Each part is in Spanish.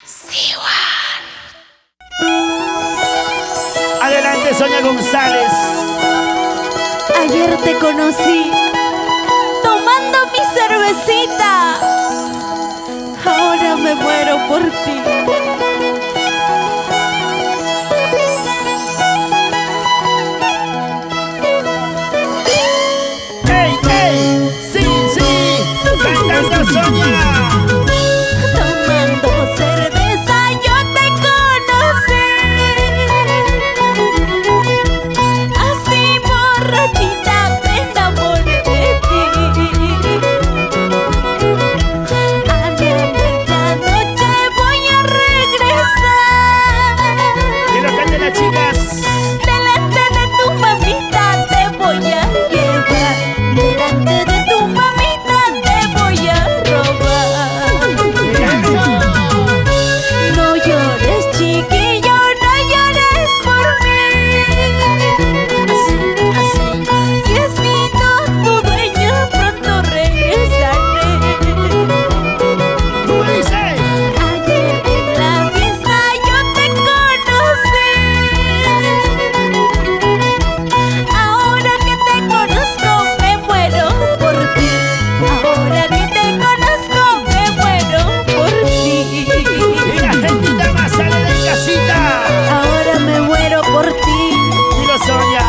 C1. Adelante, Sonia González. Ayer te conocí tomando mi cervecita. Ahora me muero por ti. ¡Ey, ey! ¡Sí, sí! ¡Cantando, Sonia! Tomando cerveza yo te conocí. Así borrachita me enamoré de ti. A la medianoche voy a regresar. ¡Quiero canten las chicas! Delante de tu mamita te voy a llevar. Delante de tu mamita te voy a robar. No llores, chiquillo, no llores por mí. Si he sido tu dueño, pronto regresaré. ¿Cómo dice? Ayer en la fiesta yo te conocí. Ahora que te conozco me muero por ti. Ahora que te conozco me muero por ti. ¡Y la gentita más sale de casita! Ahora me muero por ti. ¡Dilo, Sonia!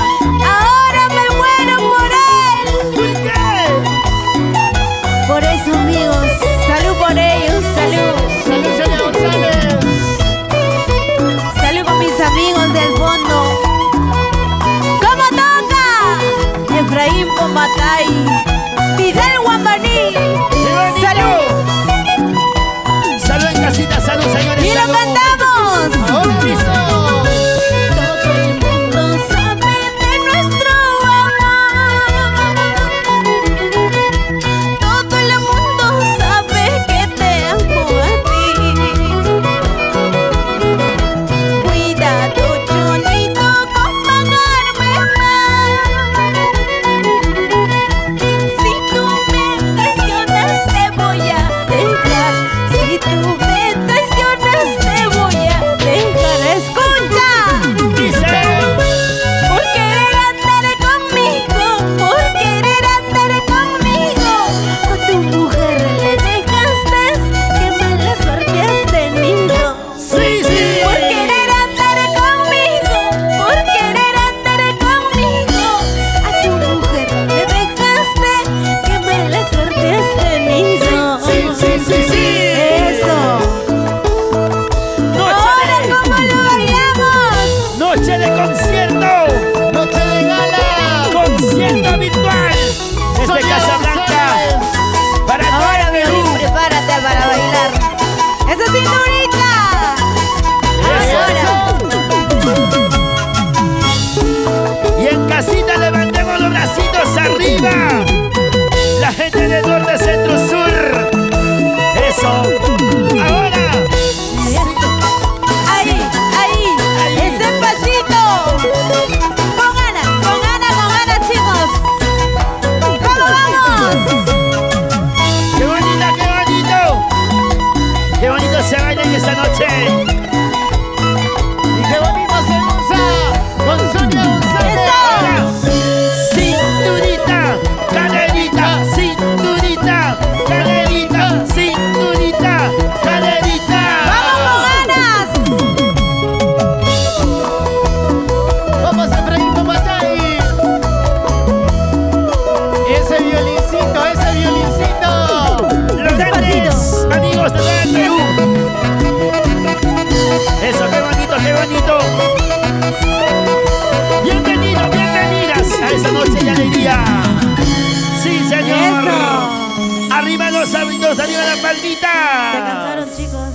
Ahora me muero por él. ¿Por qué? Por eso, amigos, salud por ellos, salud. ¡Salud, Sonia González! Salud con mis amigos del fondo. ¿Cómo toca? Efraín Pomatay, Fidel Guambaní. bonito! Salud. ¡Salud en casita! ¡Salud, señores! Y lo ¡Salud! cantamos. ¡Ahora listo! Todo el mundo sabe de nuestro amor. Todo el mundo sabe que te amo a ti. Cuidado, Chonito, con pagarme más. Si tú me traicionas te voy a dejar. Si tú me traicionas te voy a dejar. Escucha. ¡Dice! Por querer andar conmigo, por querer andar conmigo, a tu mujer le dejaste, qué mala suerte has tenido. ¡Sí, sí! Por querer andar conmigo, por querer andar conmigo, a tu mujer le dejaste, qué mala suerte has tenido. Sí, sí, sí, sí. Eso. Ahora cómo lo bailamos. ¡Noche de concierto! ¡Noche de gala! ¡Concierto virtual! Desde Sonia Casablanca González. para Ahora, todo el Violín, Perú. prepárate para bailar. ¡Esa cinturita! Ahora. Y en casita levantemos los bracitos arriba. La gente del norte, centro, sur. Eso. Ahora. Ahí, ese pasito. Con ganas, chicos. ¿Cómo vamos? ¡Qué bonita, qué bonito! ¡Qué bonito se baila en esta noche! ¡Y qué bonito se goza con Sonia González! Ahora. Cinturita, caderita, cinturita, caderita, cinturita, caderita. ¡Vamos con ganas! ¡Vamos, Efraín Pomatay! ¡Ese violincito, ese violincito! Los grandes amigos de todo el Perú. Eso, qué bonito, qué bonito. Bienvenidos, bienvenidas a esta noche de alegría. Sí, señor. Eso. Arriba los abritos, arriba la Se palmita. cansaron, chicos.